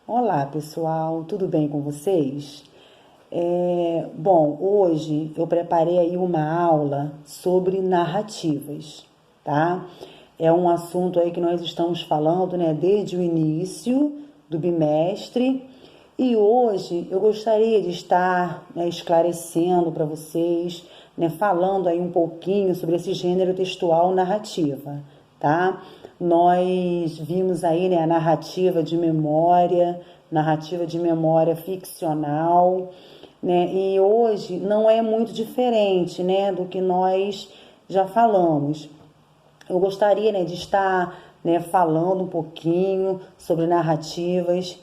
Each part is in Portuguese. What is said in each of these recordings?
Olá, pessoal, tudo bem com vocês? Bom, hoje eu preparei aí uma aula sobre narrativas, tá? É um assunto aí que nós estamos falando, né, desde o início do bimestre e hoje eu gostaria de estar, né, esclarecendo para vocês, né, falando aí um pouquinho sobre esse gênero textual narrativa, tá? Nós vimos aí, né, a narrativa de memória ficcional, né? E hoje não é muito diferente, né, do que nós já falamos. Eu gostaria, né, de estar, né, falando um pouquinho sobre narrativas,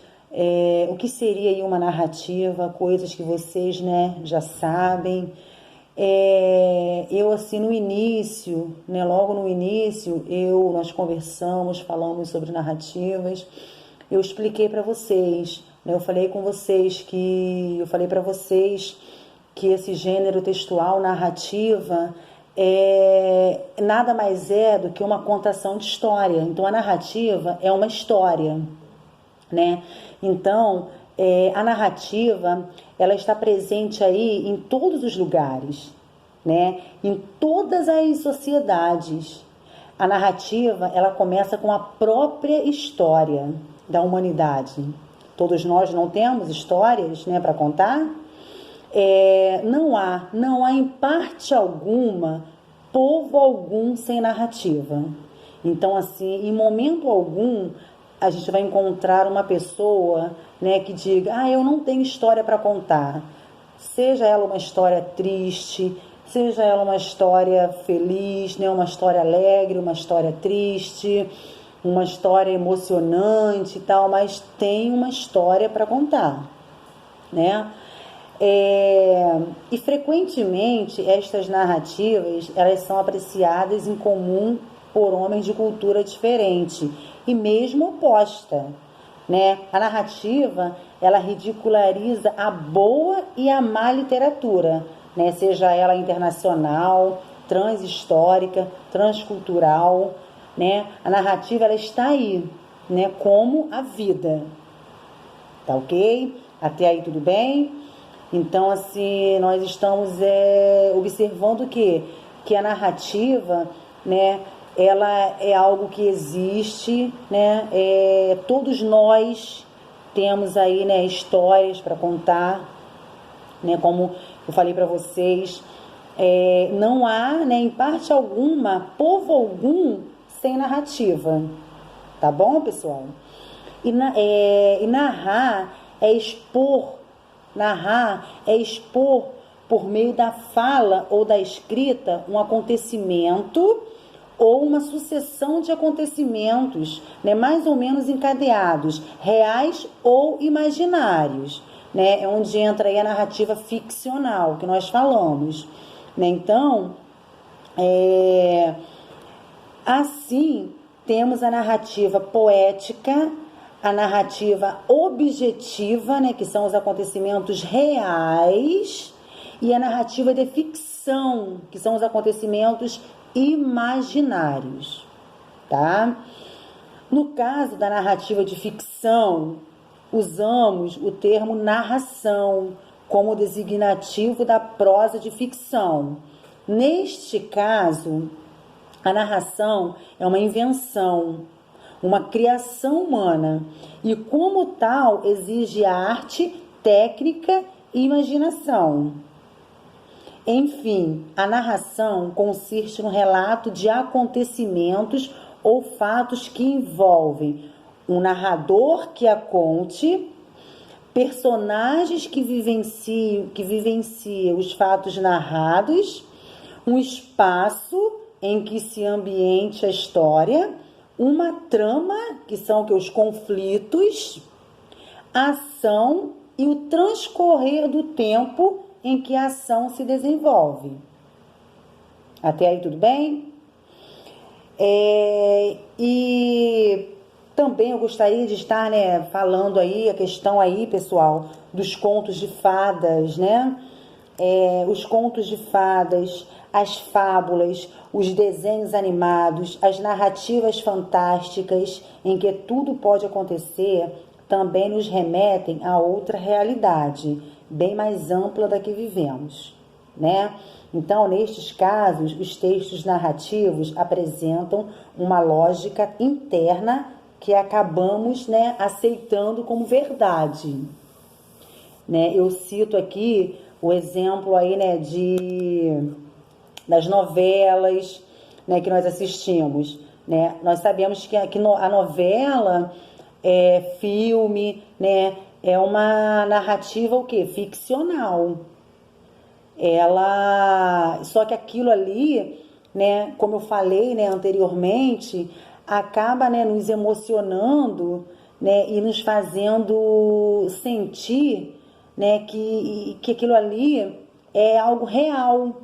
o que seria aí uma narrativa, coisas que vocês, né, já sabem. Eu assim no início, né, logo no início, nós conversamos, falamos sobre narrativas. Eu expliquei para vocês, né, eu falei para vocês que esse gênero textual narrativa nada mais é do que uma contação de história. Então a narrativa é uma história, né? Então, a narrativa, ela está presente aí em todos os lugares, né? Em todas as sociedades. A narrativa, ela começa com a própria história da humanidade. Todos nós não temos histórias, né, para contar? Não há em parte alguma, povo algum sem narrativa. Então, assim, em momento algum, a gente vai encontrar uma pessoa, né, que diga, eu não tenho história para contar. Seja ela uma história triste, seja ela uma história feliz, né, uma história alegre, uma história triste, uma história emocionante e tal, mas tem uma história para contar, né? E frequentemente estas narrativas, elas são apreciadas em comum por homens de cultura diferente e mesmo oposta, né? A narrativa, ela ridiculariza a boa e a má literatura, né? Seja ela internacional, transhistórica, transcultural, né? A narrativa, ela está aí, né, como a vida. Tá ok? Até aí tudo bem? Então, assim, nós estamos observando que a narrativa, né, ela é algo que existe, né? Todos nós temos aí, né, histórias para contar, né? Como eu falei para vocês, não há, né, em parte alguma, povo algum sem narrativa, tá bom, pessoal? E narrar é expor por meio da fala ou da escrita um acontecimento ou uma sucessão de acontecimentos, né, mais ou menos encadeados, reais ou imaginários, né, é onde entra aí a narrativa ficcional que nós falamos, né? Então, assim, temos a narrativa poética, a narrativa objetiva, né, que são os acontecimentos reais, e a narrativa de ficção, que são os acontecimentos imaginários, tá? No caso da narrativa de ficção, usamos o termo narração como designativo da prosa de ficção. Neste caso, a narração é uma invenção, uma criação humana e, como tal, exige arte, técnica e imaginação. Enfim, a narração consiste no relato de acontecimentos ou fatos que envolvem um narrador que a conte, personagens que vivenciam os fatos narrados, um espaço em que se ambiente a história, uma trama, que são os conflitos, a ação e o transcorrer do tempo em que a ação se desenvolve. Até aí tudo bem? E também eu gostaria de estar, né, falando aí a questão aí, pessoal, dos contos de fadas, né? Os contos de fadas, as fábulas, os desenhos animados, as narrativas fantásticas em que tudo pode acontecer, também nos remetem a outra realidade, bem mais ampla da que vivemos, né? Então, nestes casos, os textos narrativos apresentam uma lógica interna que acabamos, né, aceitando como verdade, né? Eu cito aqui o exemplo aí, né, das novelas, né, que nós assistimos, né? Nós sabemos que a novela é filme, né, é uma narrativa o quê? Ficcional. Só que aquilo ali, né, como eu falei, né, anteriormente, acaba, né, nos emocionando, né, e nos fazendo sentir, né, que aquilo ali é algo real.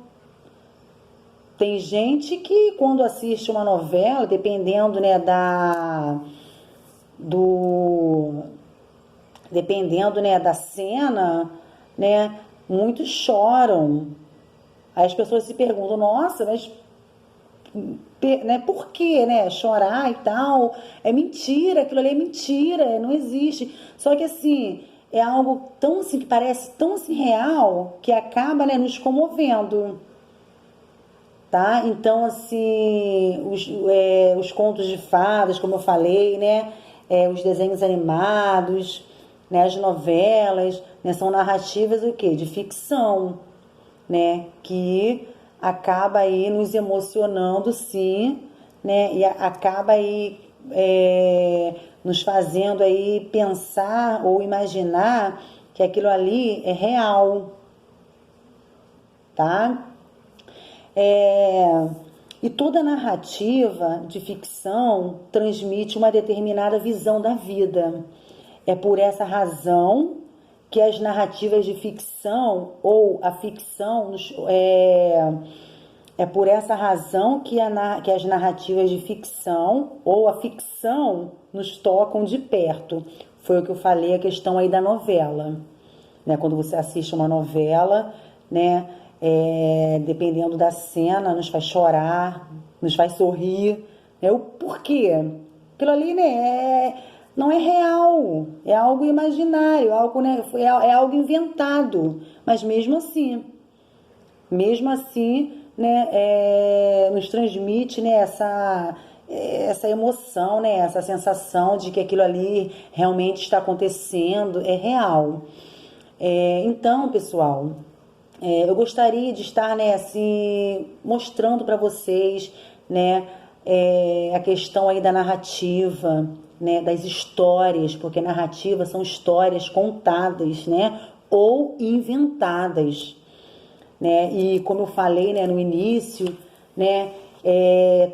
Tem gente que quando assiste uma novela, dependendo, né, dependendo, né, da cena, né, muitos choram. Aí as pessoas se perguntam, nossa, mas né, por que, né, chorar e tal? É mentira, aquilo ali é mentira, não existe. Só que assim, é algo tão assim, que parece tão assim real, que acaba, né, nos comovendo. Tá? Então, assim, os contos de fadas, como eu falei, né? Os desenhos animados, né? As novelas, né? São narrativas o quê? De ficção, né? Que acaba aí nos emocionando, sim, né? E acaba aí nos fazendo aí pensar ou imaginar que aquilo ali é real, tá? E toda narrativa de ficção transmite uma determinada visão da vida. É por essa razão que as narrativas de ficção ou a ficção é por essa razão que as narrativas de ficção ou a ficção nos tocam de perto. Foi o que eu falei, a questão aí da novela, né? Quando você assiste uma novela, né? Dependendo da cena, nos faz chorar, nos faz sorrir, né? O porquê? Aquilo ali, né, não é real, é algo imaginário, algo, né, é algo inventado, mas mesmo assim, né, nos transmite, né, essa emoção, né, essa sensação de que aquilo ali realmente está acontecendo, é real. Então, pessoal, eu gostaria de estar, né, assim, mostrando para vocês, né, a questão aí da narrativa, né, das histórias, porque narrativa são histórias contadas, né, ou inventadas, né, e como eu falei, né, no início, né,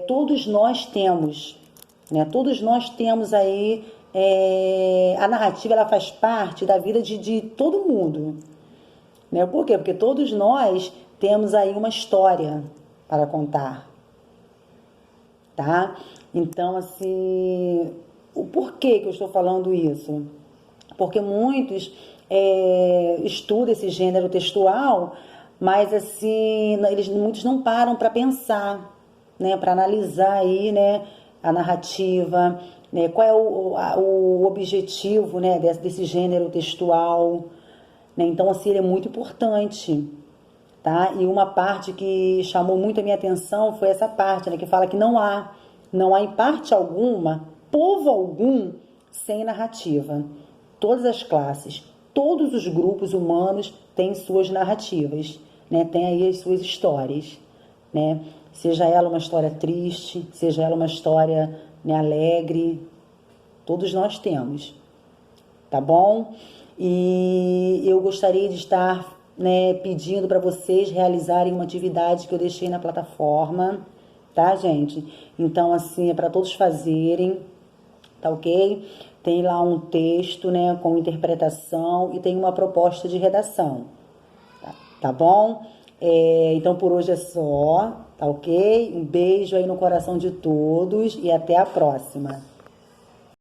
todos nós temos, né, todos nós temos aí, a narrativa, ela faz parte da vida de todo mundo, né? Por quê? Porque todos nós temos aí uma história para contar, tá? Então, assim, o porquê que eu estou falando isso? Porque muitos estudam esse gênero textual, mas assim, muitos não param para pensar, né? Para analisar aí, né, a narrativa, né? Qual é o objetivo, né, desse gênero textual, né? Então, assim, ele é muito importante, tá? E uma parte que chamou muito a minha atenção foi essa parte, né? Que fala que não há em parte alguma, povo algum, sem narrativa. Todas as classes, todos os grupos humanos têm suas narrativas, né? Tem aí as suas histórias, né? Seja ela uma história triste, seja ela uma história, né, alegre, todos nós temos, tá bom? E eu gostaria de estar, né, pedindo para vocês realizarem uma atividade que eu deixei na plataforma, tá, gente? Então, assim, é para todos fazerem, tá ok? Tem lá um texto, né, com interpretação e tem uma proposta de redação, tá bom? Então, por hoje é só, tá ok? Um beijo aí no coração de todos e até a próxima.